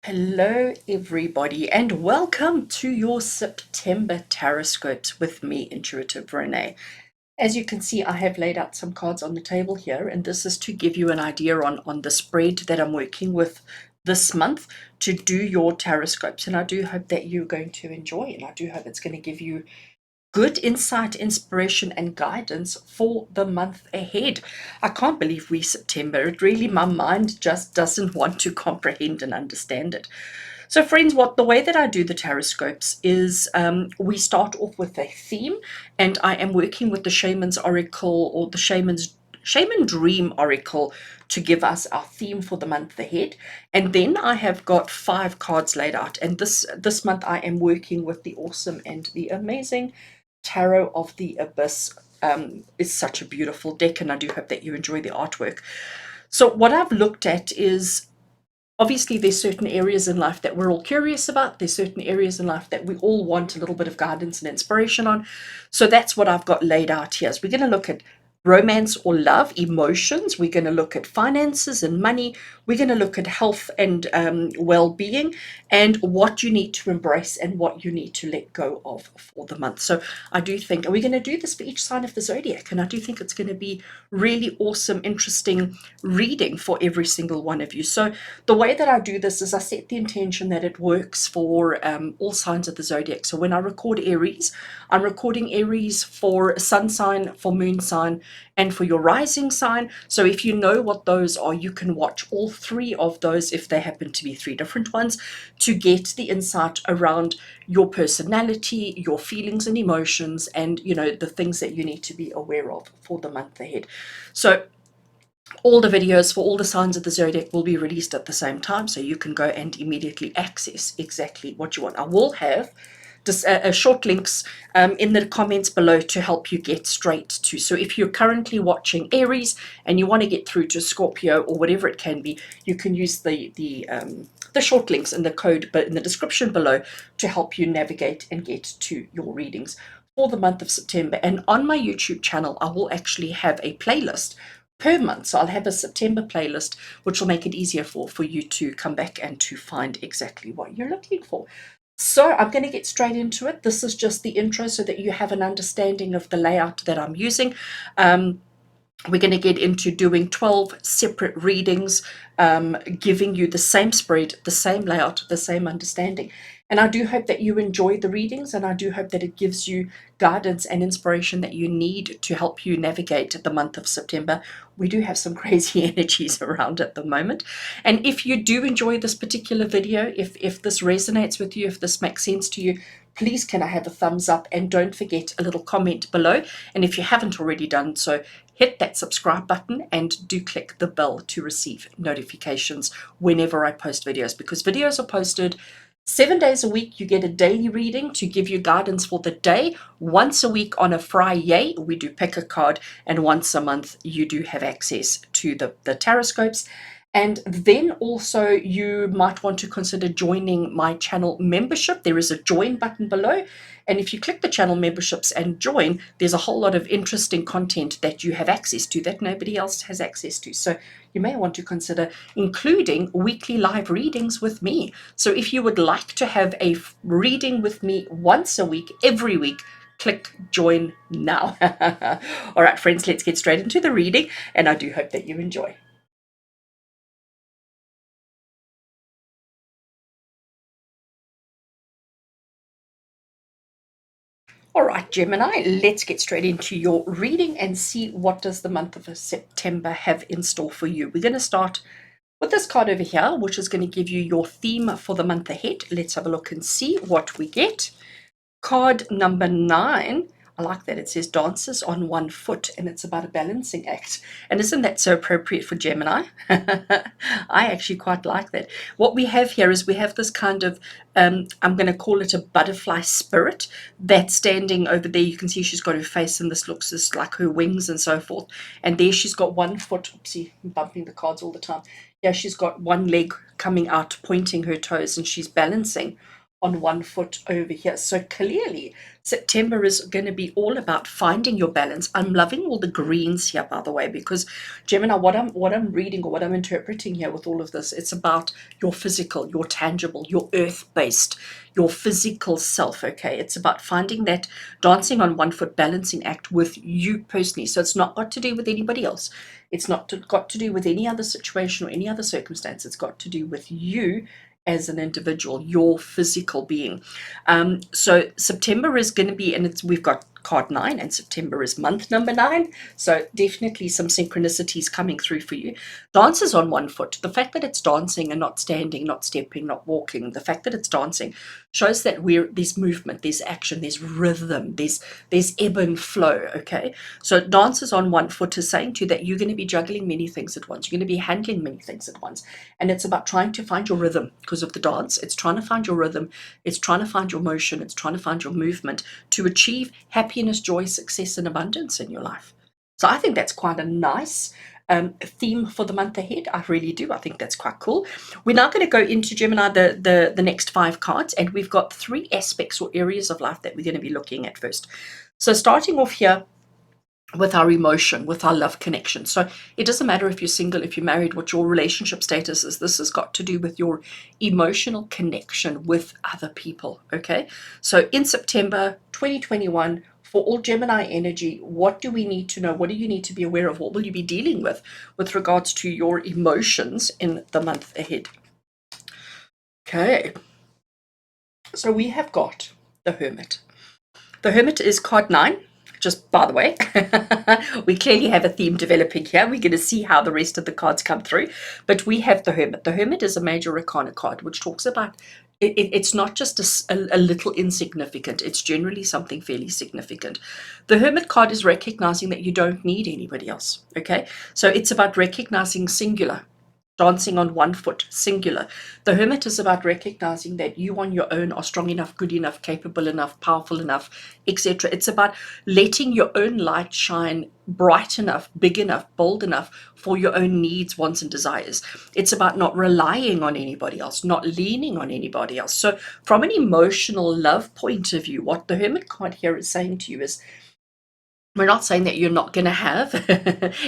Hello, everybody, and welcome to your September TarotScopes with me, Intuitive Rene. As you can see, I have laid out some cards on the table here, and this is to give you an idea on the spread that I'm working with this month to do your TarotScopes. And I do hope that you're going to enjoy, and I do hope it's going to give you good insight, inspiration, and guidance for the month ahead. I can't believe we're September. It really, my mind just doesn't want to comprehend and understand it. So, friends, what the way that I do the taroscopes is we start off with a theme, and I am working with the Shaman's Oracle or the Shaman Dream Oracle to give us our theme for the month ahead. And then I have got 5 cards laid out, and this month I am working with the awesome and the amazing Tarot of the Abyss. Is such a beautiful deck, and I do hope that you enjoy the artwork. So what I've looked at is, obviously there's certain areas in life that we're all curious about. There's certain areas in life that we all want a little bit of guidance and inspiration on. So that's what I've got laid out here. So we're going to look at romance or love, emotions. We're going to look at finances and money. We're going to look at health and well-being, and what you need to embrace and what you need to let go of for the month. So I do think, and we're going to do this for each sign of the zodiac, and I do think it's going to be really awesome, interesting reading for every single one of you. So the way that I do this is I set the intention that it works for all signs of the zodiac. So when I record Aries, I'm recording Aries for sun sign, for moon sign, and for your rising sign. So if you know what those are, you can watch all 3 of those, if they happen to be 3 different ones, to get the insight around your personality, your feelings and emotions, and the things that you need to be aware of for the month ahead. So all the videos for all the signs of the zodiac will be released at the same time, so you can go and immediately access exactly what you want. I will have just short links in the comments below to help you get straight to. So if you're currently watching Aries and you want to get through to Scorpio or whatever it can be, you can use the short links in the code but in the description below to help you navigate and get to your readings for the month of September. And on my YouTube channel, I will actually have a playlist per month. So I'll have a September playlist, which will make it easier for you to come back and to find exactly what you're looking for. So I'm going to get straight into it. This is just the intro so that you have an understanding of the layout that I'm using. We're going to get into doing 12 separate readings, giving you the same spread, the same layout, the same understanding. And I do hope that you enjoy the readings, and I do hope that it gives you guidance and inspiration that you need to help you navigate the month of September. We do have some crazy energies around at the moment. And if you do enjoy this particular video, if this resonates with you, if this makes sense to you, please can I have a thumbs up, and don't forget a little comment below. And if you haven't already done so, hit that subscribe button and do click the bell to receive notifications whenever I post videos, because videos are posted 7 days a week. You get a daily reading to give you guidance for the day. Once a week on a Friday, we do pick a card, and once a month you do have access to the taroscopes. And then also you might want to consider joining my channel membership. There is a join button below. And if you click the channel memberships and join, there's a whole lot of interesting content that you have access to that nobody else has access to. So you may want to consider including weekly live readings with me. So if you would like to have a reading with me once a week, every week, click join now. All right, friends, let's get straight into the reading, and I do hope that you enjoy. All right, Gemini, let's get straight into your reading and see what does the month of September have in store for you. We're going to start with this card over here, which is going to give you your theme for the month ahead. Let's have a look and see what we get. Card number 9. I like that it says dances on one foot, and it's about a balancing act. And isn't that so appropriate for Gemini? I actually quite like that. What we have here is we have this kind of, I'm going to call it a butterfly spirit that's standing over there. You can see she's got her face, and this looks just like her wings and so forth. And there she's got one foot. Oopsie, I'm bumping the cards all the time. Yeah, she's got one leg coming out, pointing her toes, and she's balancing on one foot over here. So clearly September is going to be all about finding your balance. I'm loving all the greens here, by the way, because Gemini, what I'm reading or what I'm interpreting here with all of this, it's about your physical, your tangible, your earth-based, your physical self. Okay, it's about finding that dancing on one foot balancing act with you personally. So it's not got to do with anybody else. It's not got to do with any other situation or any other circumstance. It's got to do with you as an individual, your physical being. So September is going to be, and we've got card 9, and September is month number 9. So definitely some synchronicities coming through for you. Dance is on one foot. The fact that it's dancing and not standing, not stepping, not walking, the fact that it's dancing shows that there's movement, there's action, there's rhythm, there's ebb and flow. Okay, so dance is on one foot is saying to you that you're going to be juggling many things at once. You're going to be handling many things at once, and it's about trying to find your rhythm because of the dance. It's trying to find your rhythm. It's trying to find your motion. It's trying to find your movement to achieve happiness, joy, success, and abundance in your life. So I think that's quite a nice theme for the month ahead. I really do. I think that's quite cool. We're now going to go into Gemini, the next 5 cards, and we've got 3 aspects or areas of life that we're going to be looking at first. So starting off here with our emotion, with our love connection. So it doesn't matter if you're single, if you're married, what your relationship status is. This has got to do with your emotional connection with other people. Okay, so in September 2021, for all Gemini energy, what do we need to know? What do you need to be aware of? What will you be dealing with regards to your emotions in the month ahead? Okay, so we have got the Hermit. The Hermit is card 9. Just by the way, we clearly have a theme developing here. We're going to see how the rest of the cards come through. But we have the Hermit. The Hermit is a major arcana card, which talks about it's not just a little insignificant. It's generally something fairly significant. The Hermit card is recognizing that you don't need anybody else. Okay, so it's about recognizing singular. Dancing on one foot, singular. The Hermit is about recognizing that you on your own are strong enough, good enough, capable enough, powerful enough, etc. It's about letting your own light shine bright enough, big enough, bold enough for your own needs, wants, and desires. It's about not relying on anybody else, not leaning on anybody else. So from an emotional love point of view, what the Hermit card here is saying to you is, we're not saying that you're not going to have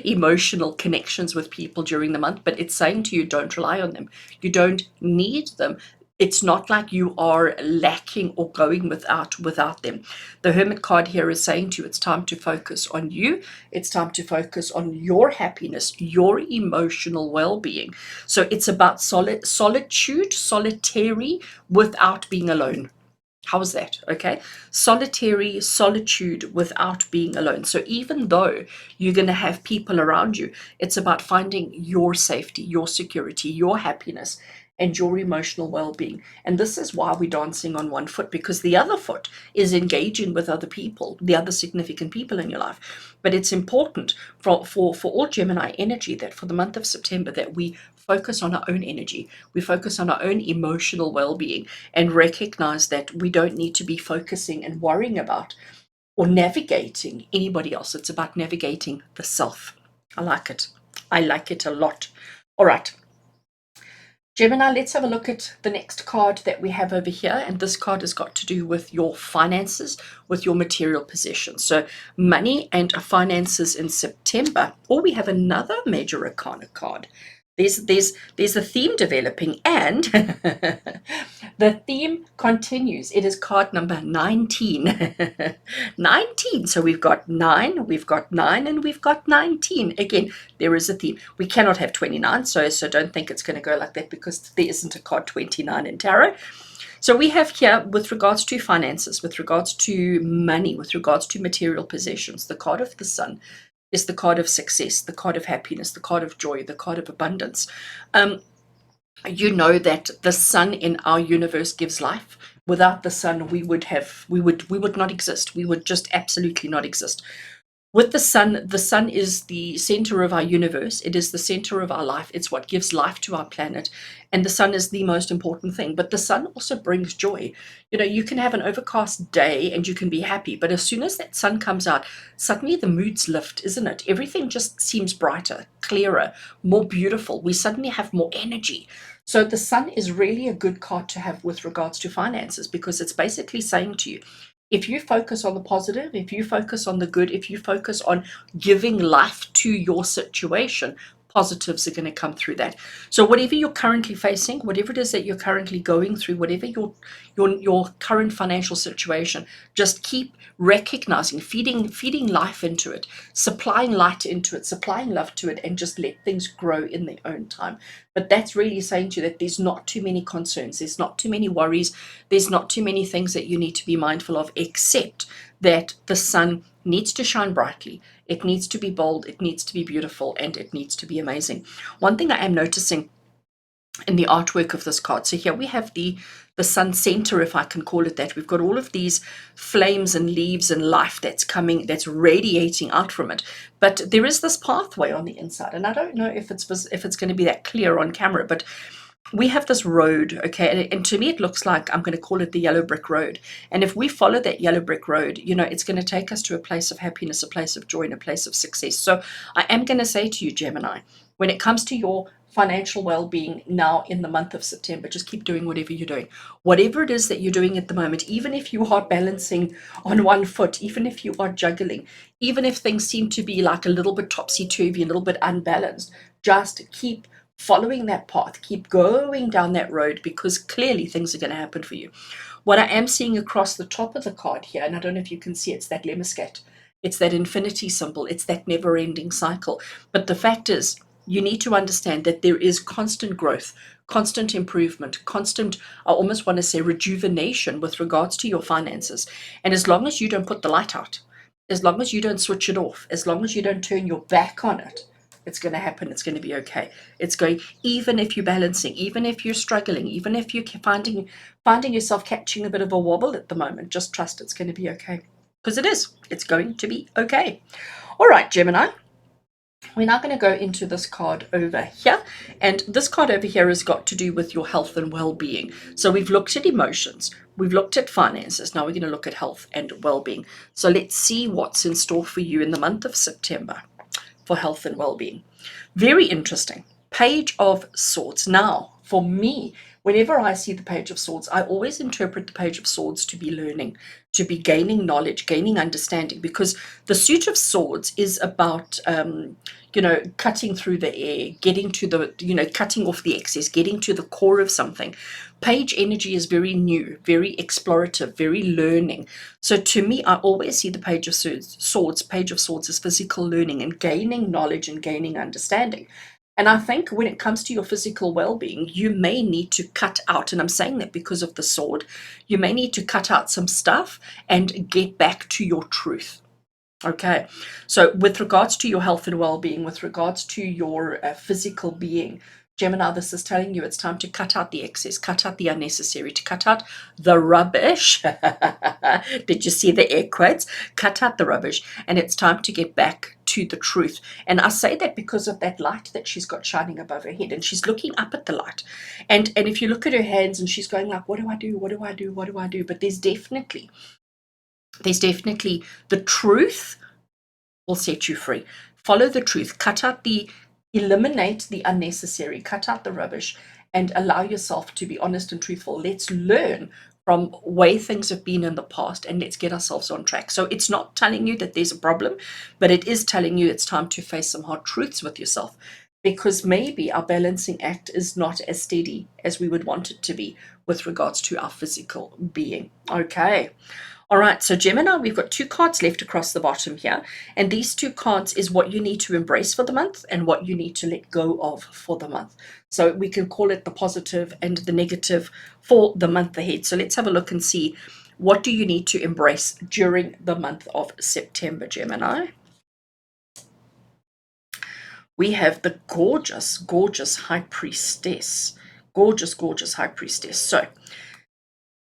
emotional connections with people during the month, but it's saying to you, don't rely on them. You don't need them. It's not like you are lacking or going without them. The Hermit card here is saying to you, it's time to focus on you. It's time to focus on your happiness, your emotional well-being. So it's about solitude, solitary, without being alone. How is that? Okay. Solitary solitude without being alone. So even though you're going to have people around you, it's about finding your safety, your security, your happiness, and your emotional well-being. And this is why we're dancing on one foot, because the other foot is engaging with other people, the other significant people in your life. But it's important for all Gemini energy that for the month of September that we focus on our own energy, we focus on our own emotional well-being, and recognize that we don't need to be focusing and worrying about or navigating anybody else. It's about navigating the self. I like it. I like it a lot. All right. Gemini, let's have a look at the next card that we have over here. And this card has got to do with your finances, with your material possessions. So money and finances in September. Or we have another major arcana card. There's a theme developing, and the theme continues. It is card number 19. 19. So we've got 9, we've got 9, and we've got 19. Again, there is a theme. We cannot have 29, so don't think it's going to go like that, because there isn't a card 29 in tarot. So we have here, with regards to finances, with regards to money, with regards to material possessions, the card of the Sun is the card of success, the card of happiness, the card of joy, the card of abundance. You know that the Sun in our universe gives life. Without the Sun, we would not exist. We would just absolutely not exist. With the sun is the center of our universe. It is the center of our life. It's what gives life to our planet. And the sun is the most important thing. But the sun also brings joy. You know, you can have an overcast day and you can be happy. But as soon as that sun comes out, suddenly the moods lift, isn't it? Everything just seems brighter, clearer, more beautiful. We suddenly have more energy. So the sun is really a good card to have with regards to finances, because it's basically saying to you, if you focus on the positive, if you focus on the good, if you focus on giving life to your situation, positives are going to come through that. So whatever you're currently facing, whatever it is that you're currently going through, whatever your current financial situation, just keep recognizing, feeding life into it, supplying light into it, supplying love to it, and just let things grow in their own time. But that's really saying to you that there's not too many concerns, there's not too many worries, there's not too many things that you need to be mindful of, except that the sun needs to shine brightly. It needs to be bold, it needs to be beautiful, and it needs to be amazing. One thing I am noticing in the artwork of this card, so here we have the sun center, if I can call it that. We've got all of these flames and leaves and life that's coming, that's radiating out from it. But there is this pathway on the inside, and I don't know if it's going to be that clear on camera, but we have this road, okay, and to me it looks like, I'm going to call it the yellow brick road. And if we follow that yellow brick road, you know, it's going to take us to a place of happiness, a place of joy, and a place of success. So I am going to say to you, Gemini, when it comes to your financial well-being now in the month of September, just keep doing whatever you're doing. Whatever it is that you're doing at the moment, even if you are balancing on one foot, even if you are juggling, even if things seem to be like a little bit topsy-turvy, a little bit unbalanced, just keep following that path, keep going down that road, because clearly things are going to happen for you. What I am seeing across the top of the card here, and I don't know if you can see, it's that lemniscate, it's that infinity symbol, it's that never ending cycle. But the fact is, you need to understand that there is constant growth, constant improvement, constant, I almost want to say, rejuvenation with regards to your finances. And as long as you don't put the light out, as long as you don't switch it off, as long as you don't turn your back on it, it's going to happen. It's going to be okay. It's going, even if you're balancing, even if you're struggling, even if you're finding yourself catching a bit of a wobble at the moment, just trust it's going to be okay. Because it is. It's going to be okay. All right, Gemini. We're now going to go into this card over here. And this card over here has got to do with your health and well-being. So we've looked at emotions. We've looked at finances. Now we're going to look at health and well-being. So let's see what's in store for you in the month of September for health and well-being. Very interesting. Page of Swords. Now, for me, whenever I see the Page of Swords, I always interpret the Page of Swords to be learning, to be gaining knowledge, gaining understanding, because the suit of swords is about, cutting through the air, getting to the, cutting off the excess, getting to the core of something. Page energy is very new, very explorative, very learning. So to me, I always see the Page of Swords, Page of Swords as physical learning and gaining knowledge and gaining understanding. And I think when it comes to your physical well-being, you may need to cut out, and I'm saying that because of the sword, you may need to cut out some stuff and get back to your truth. Okay, so with regards to your health and well-being, with regards to your physical being, Gemini, this is telling you it's time to cut out the excess, cut out the unnecessary, to cut out the rubbish. Did you see the air quotes? Cut out the rubbish, and it's time to get back to the truth. And I say that because of that light that she's got shining above her head, and she's looking up at the light. And if you look at her hands, and she's going like, what do I do? What do I do? What do I do? But there's definitely the truth will set you free. Follow the truth. Eliminate the unnecessary, cut out the rubbish, and allow yourself to be honest and truthful. Let's learn from way things have been in the past, and let's get ourselves on track. So it's not telling you that there's a problem, but it is telling you it's time to face some hard truths with yourself, because maybe our balancing act is not as steady as we would want it to be with regards to our physical being. Okay. All right, so Gemini, we've got two cards left across the bottom here. And these two cards is what you need to embrace for the month and what you need to let go of for the month. So we can call it the positive and the negative for the month ahead. So let's have a look and see, what do you need to embrace during the month of September, Gemini? We have the gorgeous, gorgeous High Priestess. Gorgeous, gorgeous High Priestess. So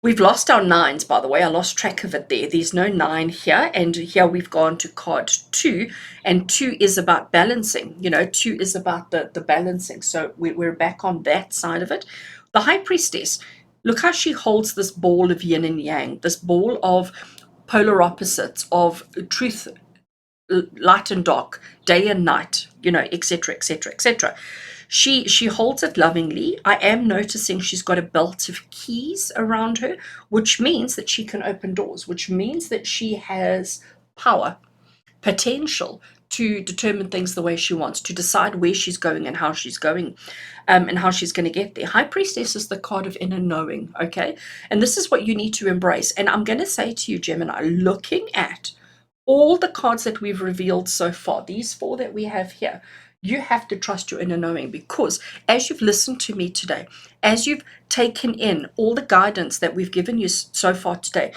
We've lost our nines, by the way. I lost track of it there. There's no 9 here, and here we've gone to card 2, and 2 is about balancing. 2 is about the balancing. So we're back on that side of it. The High Priestess, look how she holds this ball of yin and yang, this ball of polar opposites, of truth, light and dark, day and night, etc., etc., etc. She holds it lovingly. I am noticing she's got a belt of keys around her, which means that she can open doors, which means that she has power, potential to determine things the way she wants, to decide where she's going and how she's going, and how she's going to get there. High Priestess is the card of inner knowing, okay? And this is what you need to embrace. And I'm going to say to you, Gemini, looking at all the cards that we've revealed so far, these 4 that we have here, you have to trust your inner knowing, because as you've listened to me today, as you've taken in all the guidance that we've given you so far today,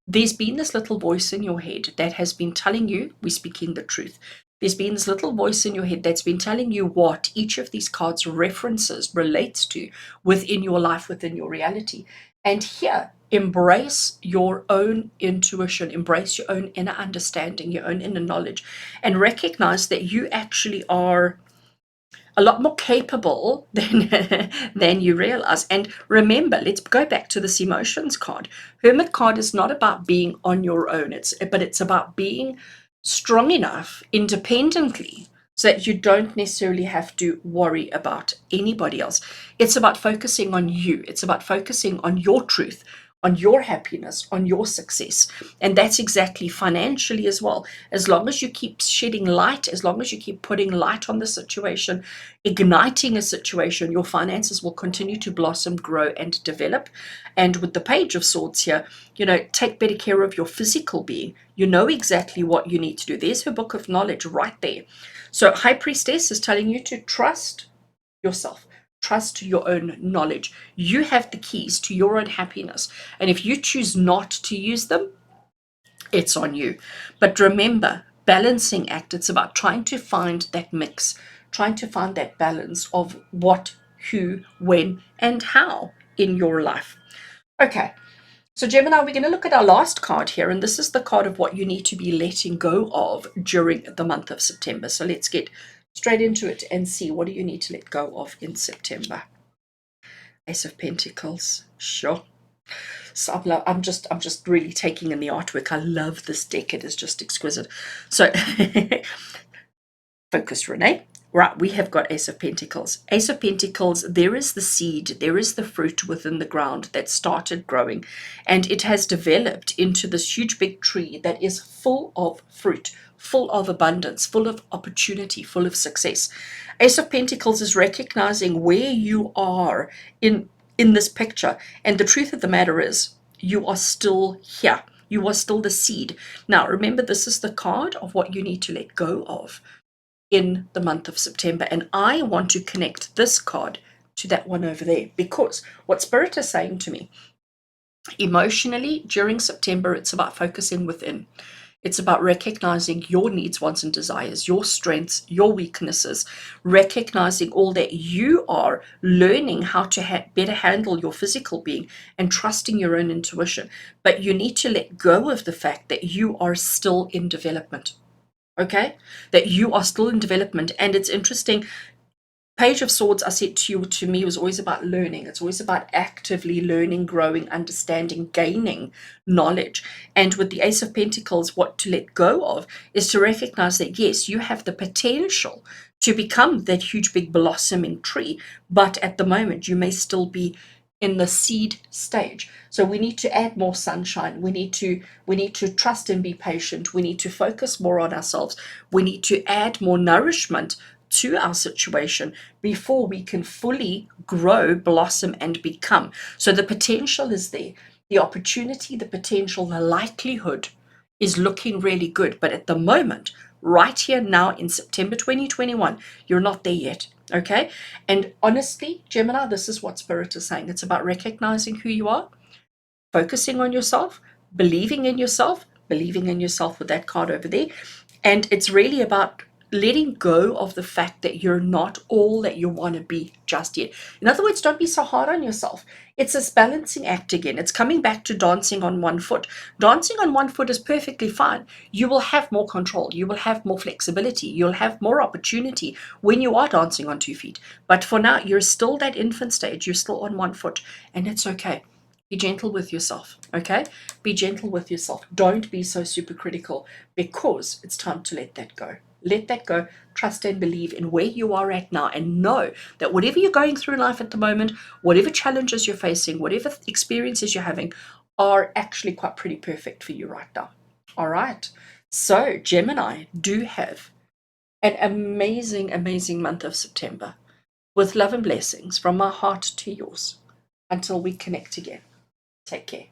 there's been this little voice in your head that has been telling you we're speaking the truth. There's been this little voice in your head that's been telling you what each of these cards references, relates to within your life, within your reality. And here, embrace your own intuition, embrace your own inner understanding, your own inner knowledge, and recognize that you actually are a lot more capable than you realize. And remember, let's go back to this emotions card. Hermit card is not about being on your own, but it's about being strong enough independently so that you don't necessarily have to worry about anybody else. It's about focusing on you. It's about focusing on your truth, on your happiness, on your success. And that's exactly financially as well. As long as you keep shedding light, as long as you keep putting light on the situation, igniting a situation, your finances will continue to blossom, grow, and develop. And with the Page of Swords here, take better care of your physical being. You know exactly what you need to do. There's her book of knowledge right there. So High Priestess is telling you to trust yourself. Trust your own knowledge. You have the keys to your own happiness. And if you choose not to use them, it's on you. But remember, balancing act, it's about trying to find that mix, trying to find that balance of what, who, when, and how in your life. Okay, so Gemini, we're going to look at our last card here, and this is the card of what you need to be letting go of during the month of September. So let's get straight into it and see, what do you need to let go of in September? Ace of Pentacles, sure. So I'm just really taking in the artwork. I love this deck. It is just exquisite. So focus, Rene. Right, we have got Ace of Pentacles. Ace of Pentacles, there is the seed, there is the fruit within the ground that started growing, and it has developed into this huge big tree that is full of fruit, full of abundance, full of opportunity, full of success. Ace of Pentacles is recognizing where you are in this picture, and the truth of the matter is, you are still here. You are still the seed. Now, remember, this is the card of what you need to let go of in the month of September. And I want to connect this card to that one over there, because what Spirit is saying to me, emotionally, during September, it's about focusing within. It's about recognizing your needs, wants, and desires, your strengths, your weaknesses, recognizing all that you are, learning how to better handle your physical being, and trusting your own intuition. But you need to let go of the fact that you are still in development. Okay, that you are still in development. And it's interesting, Page of Swords, I said to me, was always about learning. It's always about actively learning, growing, understanding, gaining knowledge. And with the Ace of Pentacles, what to let go of is to recognize that, yes, you have the potential to become that huge, big blossoming tree, but at the moment you may still be in the seed stage. So we need to add more sunshine. We need to trust and be patient. We need to focus more on ourselves. We need to add more nourishment to our situation before we can fully grow, blossom, and become. So the potential is there. The opportunity, the potential, the likelihood is looking really good. But at the moment, right here now in September 2021, you're not there yet. Okay? And honestly, Gemini, this is what Spirit is saying. It's about recognizing who you are, focusing on yourself, believing in yourself with that card over there. And it's really about letting go of the fact that you're not all that you want to be just yet. In other words, don't be so hard on yourself. It's this balancing act again. It's coming back to dancing on one foot. Dancing on one foot is perfectly fine. You will have more control. You will have more flexibility. You'll have more opportunity when you are dancing on 2 feet. But for now, you're still that infant stage. You're still on one foot, and it's okay. Be gentle with yourself, okay? Be gentle with yourself. Don't be so super critical, because it's time to let that go. Let that go. Trust and believe in where you are at now, and know that whatever you're going through in life at the moment, whatever challenges you're facing, whatever experiences you're having, are actually quite pretty perfect for you right now. All right. So, Gemini, do have an amazing, amazing month of September, with love and blessings from my heart to yours. Until we connect again. Take care.